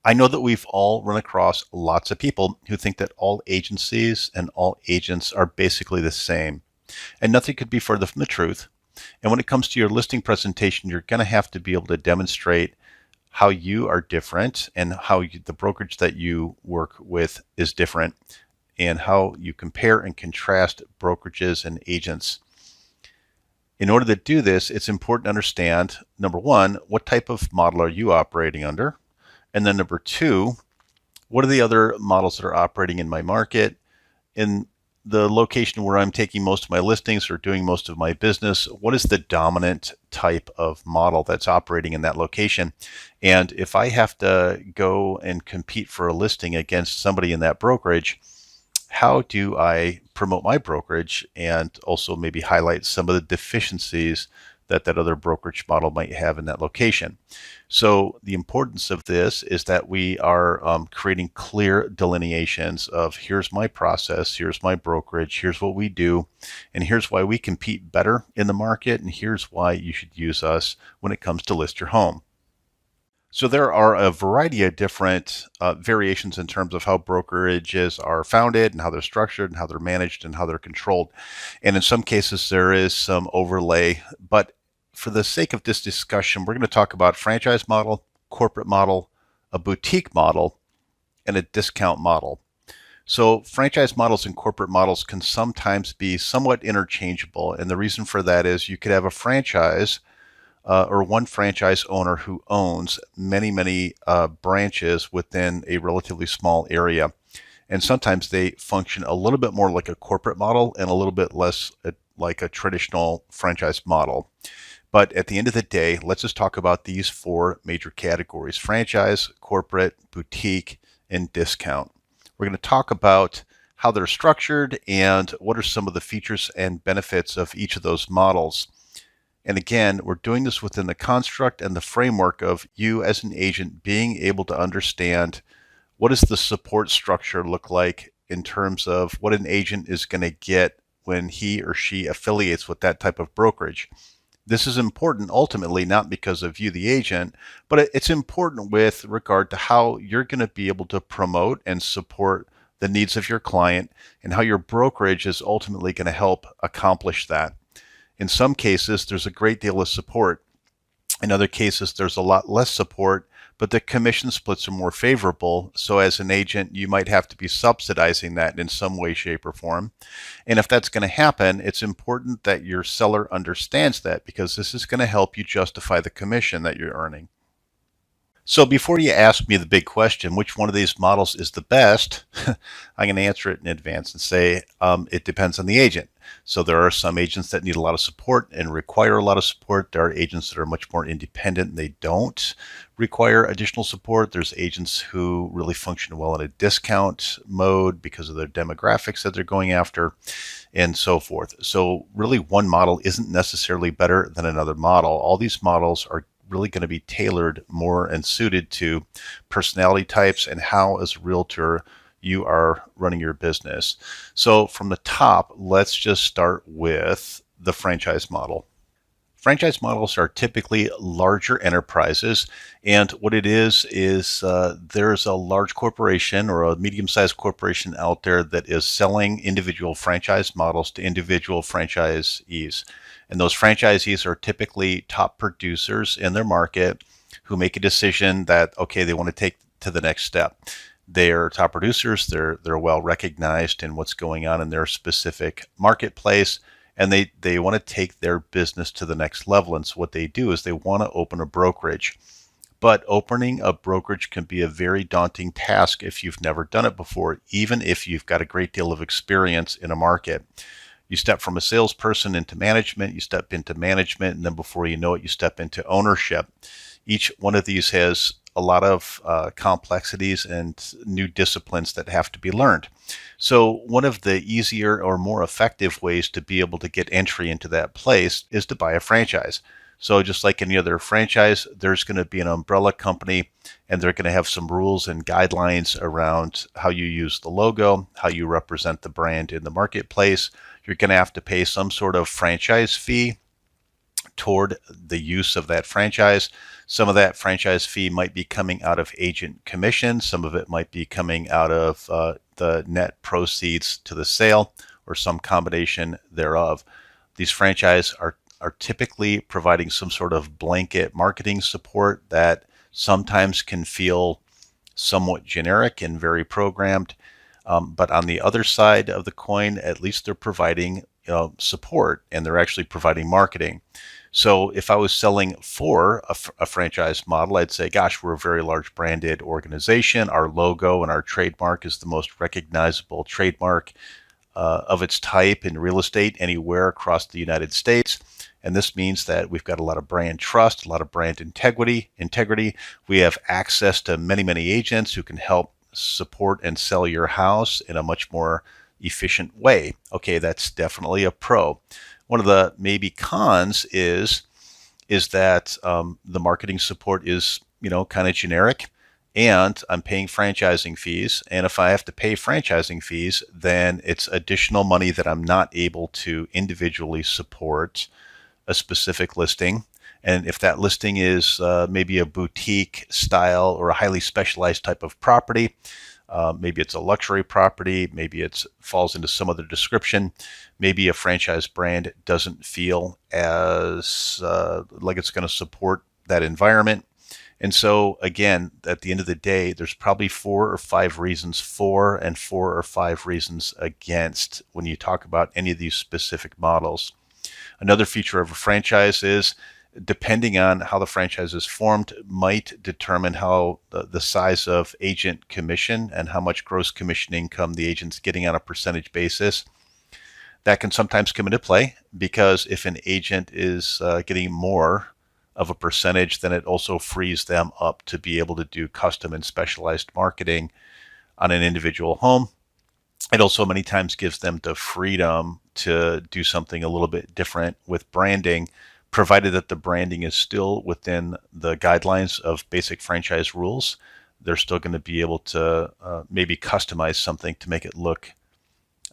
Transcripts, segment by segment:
I know that we've all run across lots of people who think that all agencies and all agents are basically the same, and nothing could be further from the truth. And when it comes to your listing presentation, you're going to have to be able to demonstrate how you are different and how the brokerage that you work with is different and how you compare and contrast brokerages and agents. In order to do this, it's important to understand, number one, what type of model are you operating under? And then number two, what are the other models that are operating in my market? In the location where I'm taking most of my listings or doing most of my business, what is the dominant type of model that's operating in that location? And if I have to go and compete for a listing against somebody in that brokerage, how do I promote my brokerage and also maybe highlight some of the deficiencies that that other brokerage model might have in that location? So the importance of this is that we are creating clear delineations of here's my process, here's my brokerage, here's what we do, and here's why we compete better in the market, and here's why you should use us when it comes to list your home. So there are a variety of different variations in terms of how brokerages are founded and how they're structured and how they're managed and how they're controlled. And in some cases, there is some overlay. But for the sake of this discussion, we're going to talk about franchise model, corporate model, a boutique model, and a discount model. So franchise models and corporate models can sometimes be somewhat interchangeable. And the reason for that is you could have a franchise or one franchise owner who owns many branches within a relatively small area. And sometimes they function a little bit more like a corporate model and a little bit less like a traditional franchise model. But at the end of the day, let's just talk about these four major categories: franchise, corporate, boutique, and discount. We're going to talk about how they're structured and what are some of the features and benefits of each of those models. And again, we're doing this within the construct and the framework of you as an agent being able to understand what does the support structure look like in terms of what an agent is going to get when he or she affiliates with that type of brokerage. This is important ultimately not because of you, the agent, but it's important with regard to how you're going to be able to promote and support the needs of your client and how your brokerage is ultimately going to help accomplish that. In some cases, there's a great deal of support. In other cases, there's a lot less support, but the commission splits are more favorable. So as an agent, you might have to be subsidizing that in some way, shape, or form. And if that's going to happen, it's important that your seller understands that, because this is going to help you justify the commission that you're earning. So before you ask me the big question, which one of these models is the best, I'm going to answer it in advance and say it depends on the agent. So there are some agents that need a lot of support and require a lot of support. There are agents that are much more independent and they don't require additional support. There's agents who really function well in a discount mode because of their demographics that they're going after and so forth. So really one model isn't necessarily better than another model. All these models are really going to be tailored more and suited to personality types and how as a realtor you are running your business. So from the top, let's just start with the franchise model. Franchise models are typically larger enterprises, and what it is there's a large corporation or a medium-sized corporation out there that is selling individual franchise models to individual franchisees. And those franchisees are typically top producers in their market who make a decision that, okay, they want to take to the next step. They're top producers, they're well recognized in what's going on in their specific marketplace, and they want to take their business to the next level. And so what they do is they want to open a brokerage. But opening a brokerage can be a very daunting task if you've never done it before, even if you've got a great deal of experience in a market. You step from a salesperson into management, you step into management, and then before you know it, you step into ownership. Each one of these has a lot of complexities and new disciplines that have to be learned. So one of the easier or more effective ways to be able to get entry into that place is to buy a franchise. So just like any other franchise, there's going to be an umbrella company, and they're going to have some rules and guidelines around how you use the logo, how you represent the brand in the marketplace. You're going to have to pay some sort of franchise fee toward the use of that franchise. Some of that franchise fee might be coming out of agent commission. Some of it might be coming out of the net proceeds to the sale, or some combination thereof. These franchise are typically providing some sort of blanket marketing support that sometimes can feel somewhat generic and very programmed. But on the other side of the coin, at least they're providing support, and they're actually providing marketing. So if I was selling for a franchise model, I'd say, gosh, we're a very large branded organization. Our logo and our trademark is the most recognizable trademark of its type in real estate anywhere across the United States. And this means that we've got a lot of brand trust, a lot of brand integrity. We have access to many, many agents who can help support and sell your house in a much more efficient way. Okay, that's definitely a pro. One of the maybe cons is that the marketing support is, kind of generic, and I'm paying franchising fees. And if I have to pay franchising fees, then it's additional money that I'm not able to individually support a specific listing. And if that listing is maybe a boutique style or a highly specialized type of property, maybe it's a luxury property, maybe it falls into some other description, maybe a franchise brand doesn't feel as like it's going to support that environment. And so again, at the end of the day, there's probably 4 or 5 reasons for and 4 or 5 reasons against when you talk about any of these specific models. Another feature of a franchise is, depending on how the franchise is formed, might determine how the size of agent commission and how much gross commission income the agent's getting on a percentage basis. That can sometimes come into play, because if an agent is getting more of a percentage, then it also frees them up to be able to do custom and specialized marketing on an individual home. It also many times gives them the freedom to do something a little bit different with branding, provided that the branding is still within the guidelines of basic franchise rules. They're still going to be able to maybe customize something to make it look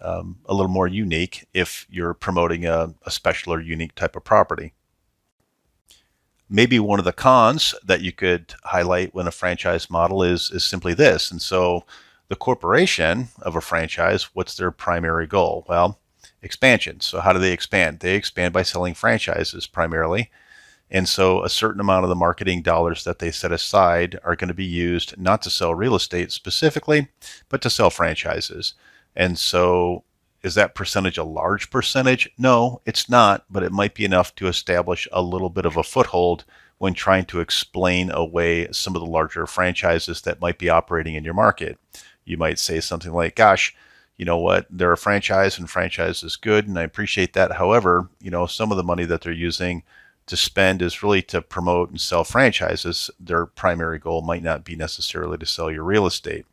a little more unique if you're promoting a special or unique type of property. Maybe one of the cons that you could highlight when a franchise model is simply this. And so the corporation of a franchise, what's their primary goal? Well, expansion. So how do they expand? They expand by selling franchises primarily. And so a certain amount of the marketing dollars that they set aside are going to be used not to sell real estate specifically, but to sell franchises. And so is that percentage a large percentage? No, it's not, but it might be enough to establish a little bit of a foothold when trying to explain away some of the larger franchises that might be operating in your market. You might say something like, gosh, you know what, they're a franchise and franchise is good, and I appreciate that. However, some of the money that they're using to spend is really to promote and sell franchises. Their primary goal might not be necessarily to sell your real estate.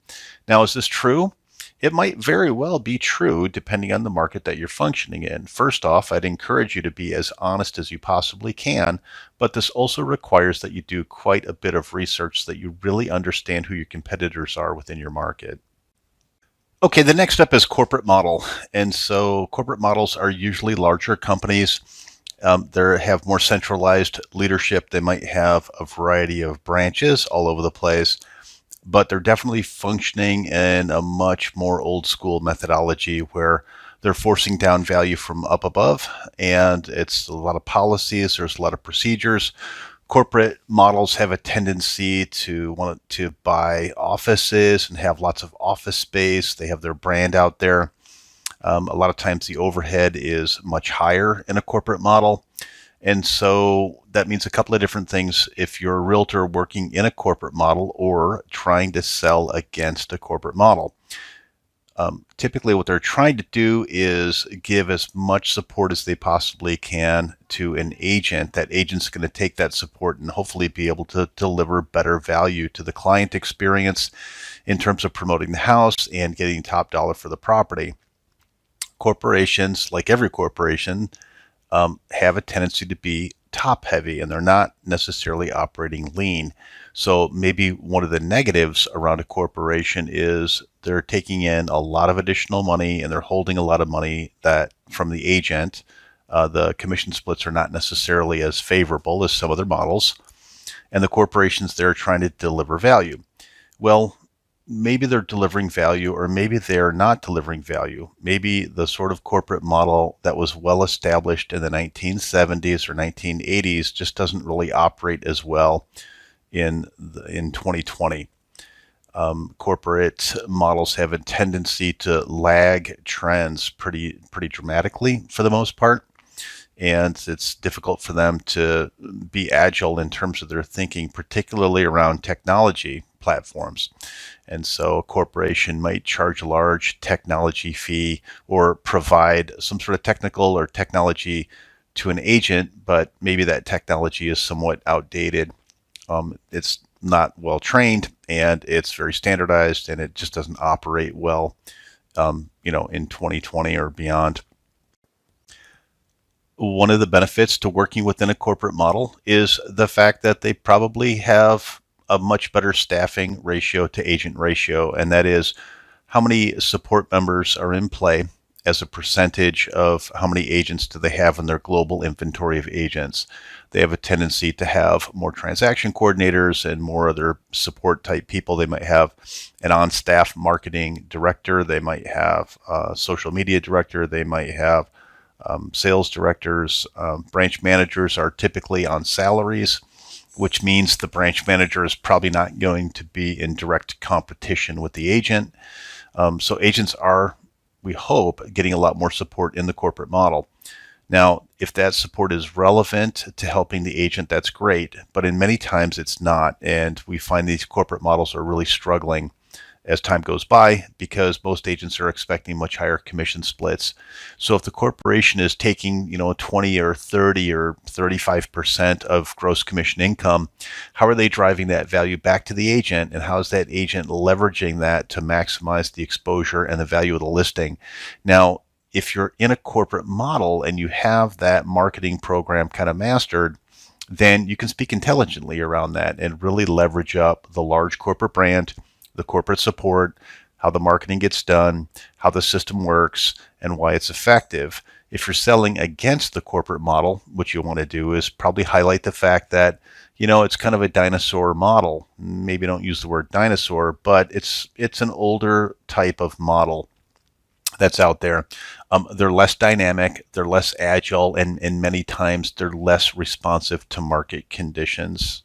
Now, is this true? It might very well be true depending on the market that you're functioning in. First off, I'd encourage you to be as honest as you possibly can, but this also requires that you do quite a bit of research so that you really understand who your competitors are within your market. Okay, the next step is corporate model. And so corporate models are usually larger companies. They have more centralized leadership. They might have a variety of branches all over the place, but they're definitely functioning in a much more old school methodology where they're forcing down value from up above, and it's a lot of policies, there's a lot of procedures. Corporate models have a tendency to want to buy offices and have lots of office space. They have their brand out there. A lot of times the overhead is much higher in a corporate model. And so that means a couple of different things if you're a realtor working in a corporate model or trying to sell against a corporate model. Typically what they're trying to do is give as much support as they possibly can to an agent. That agent's going to take that support and hopefully be able to deliver better value to the client experience in terms of promoting the house and getting top dollar for the property. Corporations, like every corporation, have a tendency to be top heavy, and they're not necessarily operating lean. So maybe one of the negatives around a corporation is they're taking in a lot of additional money and they're holding a lot of money that from the agent The commission splits are not necessarily as favorable as some other models, and the corporations there are trying to deliver value. Well, maybe they're delivering value, or maybe they're not delivering value. Maybe the sort of corporate model that was well established in the 1970s or 1980s just doesn't really operate as well in 2020. Corporate models have a tendency to lag trends pretty dramatically for the most part, and it's difficult for them to be agile in terms of their thinking, particularly around technology platforms. And so a corporation might charge a large technology fee or provide some sort of technical or technology to an agent, but maybe that technology is somewhat outdated. It's not well trained, and it's very standardized, and it just doesn't operate well, in 2020 or beyond. One of the benefits to working within a corporate model is the fact that they probably have a much better staffing ratio to agent ratio, and that is how many support members are in play as a percentage of how many agents do they have in their global inventory of agents. They have a tendency to have more transaction coordinators and more other support type people. They might have an on-staff marketing director. They might have a social media director. They might have sales directors. Branch managers are typically on salaries, which means the branch manager is probably not going to be in direct competition with the agent. So agents are, we hope, getting a lot more support in the corporate model. Now, if that support is relevant to helping the agent, that's great, but in many times it's not, and we find these corporate models are really struggling as time goes by because most agents are expecting much higher commission splits. So if the corporation is taking, 20 or 30 or 35% of gross commission income, how are they driving that value back to the agent, and how is that agent leveraging that to maximize the exposure and the value of the listing? Now, if you're in a corporate model and you have that marketing program kind of mastered, then you can speak intelligently around that and really leverage up the large corporate brand, the corporate support, how the marketing gets done, how the system works, and why it's effective. If you're selling against the corporate model, what you want to do is probably highlight the fact that, it's kind of a dinosaur model. Maybe don't use the word dinosaur, but it's an older type of model that's out there. They're less dynamic, they're less agile, and many times they're less responsive to market conditions.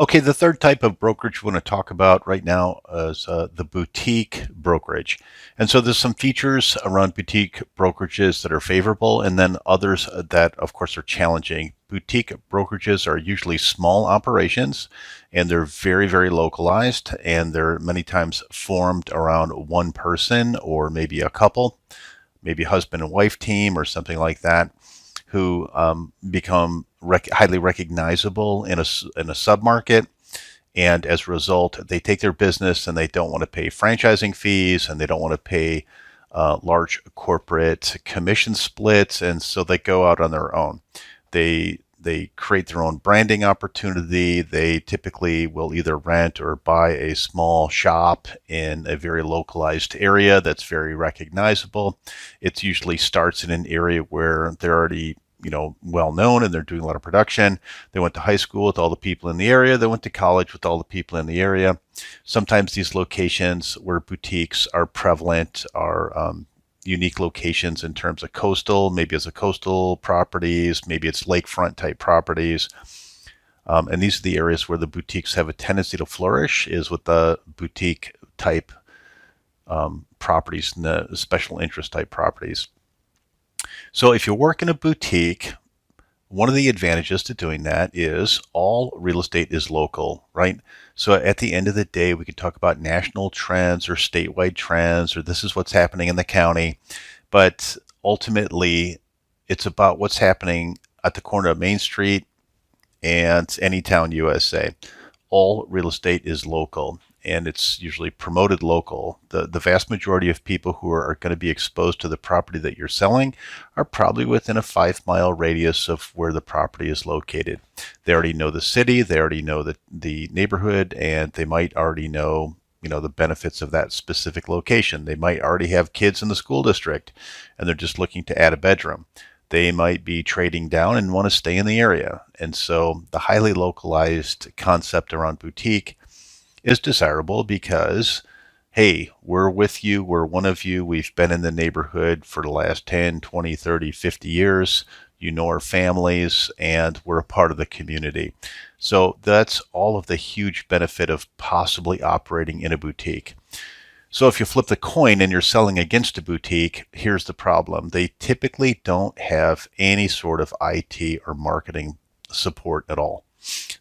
Okay, the third type of brokerage we want to talk about right now is the boutique brokerage. And so there's some features around boutique brokerages that are favorable, and then others that, of course, are challenging. Boutique brokerages are usually small operations, and they're very, very localized, and they're many times formed around one person or maybe a couple, maybe a husband and wife team or something like that, who become highly recognizable in a submarket, and as a result, they take their business and they don't want to pay franchising fees, and they don't want to pay large corporate commission splits, and so they go out on their own. They create their own branding opportunity. They typically will either rent or buy a small shop in a very localized area that's very recognizable. It usually starts in an area where they're already well known and they're doing a lot of production. They went to high school with all the people in the area. They went to college with all the people in the area. Sometimes these locations where boutiques are prevalent are unique locations in terms of coastal, maybe as a coastal properties, maybe it's lakefront type properties. And these are the areas where the boutiques have a tendency to flourish, is with the boutique type properties and the special interest type properties. So if you work in a boutique, one of the advantages to doing that is all real estate is local, right? So at the end of the day, we could talk about national trends or statewide trends, or this is what's happening in the county. But ultimately, it's about what's happening at the corner of Main Street and Anytown, USA. All real estate is local, and it's usually promoted local. The vast majority of people who are going to be exposed to the property that you're selling are probably within a 5-mile radius of where the property is located. They already know the city, they already know the neighborhood, and they might already know the benefits of that specific location. They might already have kids in the school district, and they're just looking to add a bedroom. they might be trading down and want to stay in the area. And so the highly localized concept around boutique is desirable because, hey, we're with you, we're one of you, we've been in the neighborhood for the last 10, 20, 30, 50 years, you know our families, and we're a part of the community. So that's all of the huge benefit of possibly operating in a boutique. So if you flip the coin and you're selling against a boutique, here's the problem. They typically don't have any sort of IT or marketing support at all.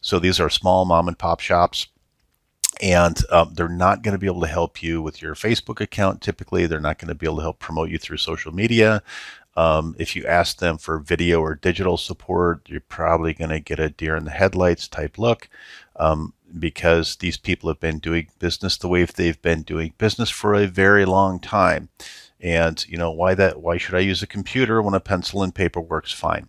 So these are small mom and pop shops, and they're not going to be able to help you with your Facebook account. Typically, they're not going to be able to help promote you through social media. If you ask them for video or digital support, you're probably going to get a deer in the headlights type look, because these people have been doing business the way they've been doing business for a very long time. And why should I use a computer when a pencil and paper works fine?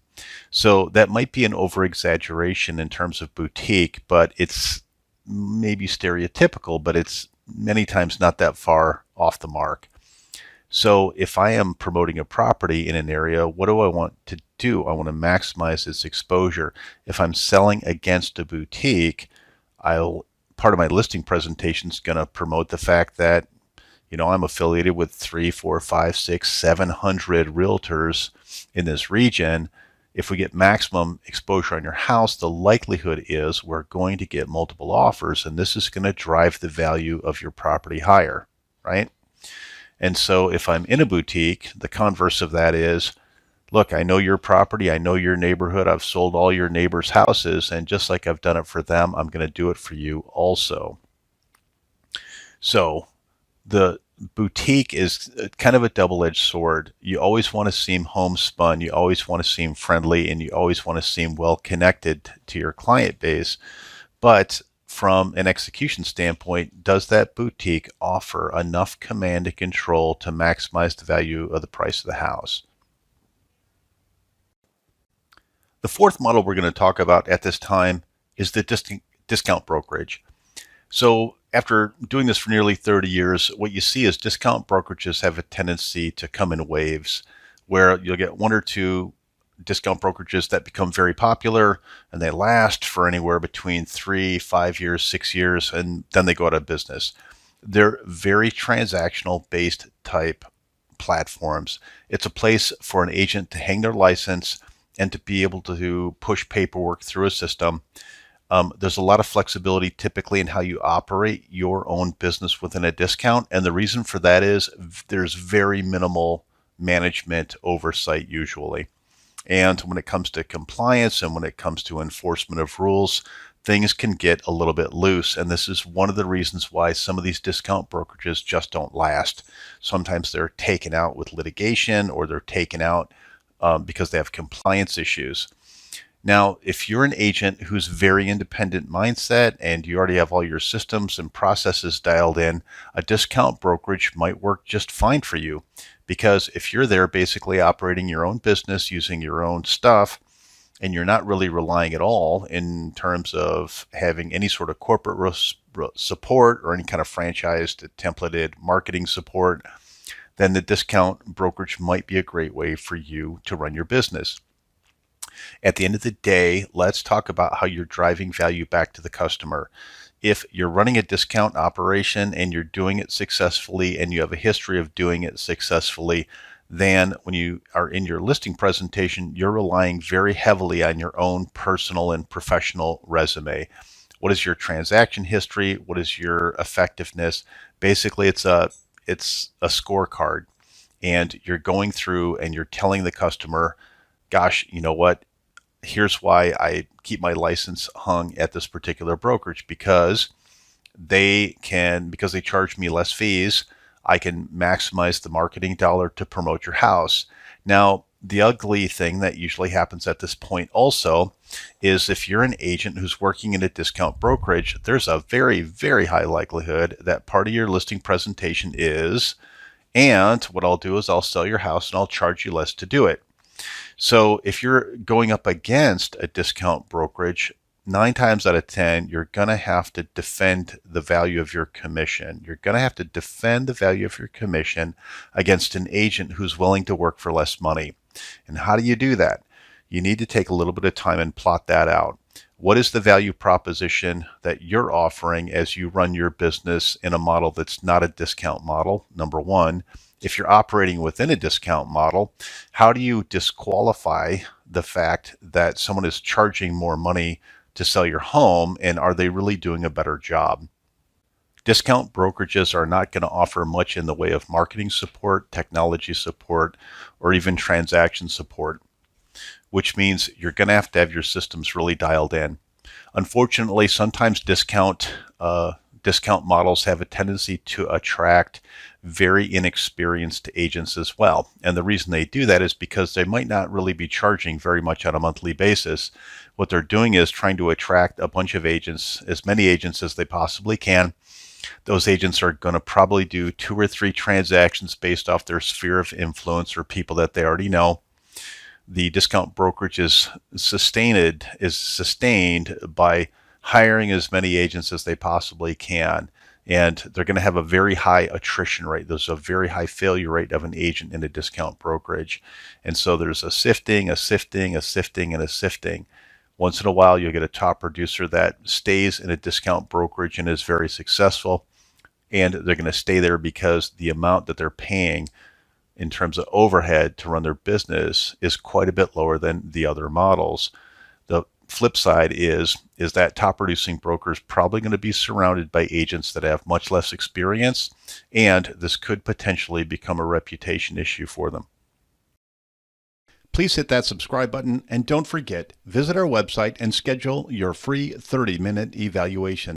So that might be an over exaggeration in terms of boutique, but it's maybe stereotypical, but it's many times not that far off the mark. So if I am promoting a property in an area, what do I want to do? I want to maximize its exposure. If I'm selling against a boutique, part of my listing presentation is going to promote the fact that, I'm affiliated with 3, 4, 5, 6, 700 realtors in this region. If we get maximum exposure on your house, the likelihood is we're going to get multiple offers, and this is going to drive the value of your property higher, right? And so if I'm in a boutique, the converse of that is, look, I know your property, I know your neighborhood, I've sold all your neighbors' houses, and just like I've done it for them, I'm going to do it for you also. So the boutique is kind of a double-edged sword. You always want to seem homespun, you always want to seem friendly, and you always want to seem well connected to your client base. But from an execution standpoint, does that boutique offer enough command and control to maximize the value of the price of the house? The fourth model we're going to talk about at this time is the discount brokerage. So after doing this for nearly 30 years, what you see is discount brokerages have a tendency to come in waves, where you'll get one or two discount brokerages that become very popular, and they last for anywhere between 3, 5 years, 6 years, and then they go out of business. They're very transactional based type platforms. It's a place for an agent to hang their license and to be able to push paperwork through a system. There's a lot of flexibility typically in how you operate your own business within a discount. And the reason for that is there's very minimal management oversight usually. And when it comes to compliance and when it comes to enforcement of rules, things can get a little bit loose. And this is one of the reasons why some of these discount brokerages just don't last. Sometimes they're taken out with litigation, or they're taken out because they have compliance issues. Now, if you're an agent who's very independent mindset and you already have all your systems and processes dialed in, a discount brokerage might work just fine for you. Because if you're there basically operating your own business using your own stuff, and you're not really relying at all in terms of having any sort of corporate support or any kind of franchised templated marketing support, then the discount brokerage might be a great way for you to run your business. At the end of the day, let's talk about how you're driving value back to the customer. If you're running a discount operation and you're doing it successfully and you have a history of doing it successfully, then when you are in your listing presentation, you're relying very heavily on your own personal and professional resume. What is your transaction history? What is your effectiveness? Basically, it's a scorecard, and you're going through and you're telling the customer, gosh, you know what? Here's why I keep my license hung at this particular brokerage, because they charge me less fees, I can maximize the marketing dollar to promote your house. Now, the ugly thing that usually happens at this point also is if you're an agent who's working in a discount brokerage, there's a very, very high likelihood that part of your listing presentation is, and what I'll do is I'll sell your house and I'll charge you less to do it. So if you're going up against a discount brokerage, 9 times out of 10, you're going to have to defend the value of your commission. You're going to have to defend the value of your commission against an agent who's willing to work for less money. And how do you do that? You need to take a little bit of time and plot that out. What is the value proposition that you're offering as you run your business in a model that's not a discount model? Number one. If you're operating within a discount model, how do you disqualify the fact that someone is charging more money to sell your home, and are they really doing a better job? Discount brokerages are not going to offer much in the way of marketing support, technology support, or even transaction support, which means you're going to have your systems really dialed in. Unfortunately, sometimes discount models have a tendency to attract very inexperienced agents as well. And the reason they do that is because they might not really be charging very much on a monthly basis. What they're doing is trying to attract a bunch of agents, as many agents as they possibly can. Those agents are going to probably do 2 or 3 transactions based off their sphere of influence or people that they already know. The discount brokerage is sustained by hiring as many agents as they possibly can. And they're going to have a very high attrition rate. There's a very high failure rate of an agent in a discount brokerage. And so there's a sifting, a sifting, a sifting, and a sifting. Once in a while, you'll get a top producer that stays in a discount brokerage and is very successful. And they're going to stay there because the amount that they're paying in terms of overhead to run their business is quite a bit lower than the other models. The flip side is that top producing broker is probably going to be surrounded by agents that have much less experience, and this could potentially become a reputation issue for them. Please hit that subscribe button, and don't forget, visit our website and schedule your free 30-minute evaluation.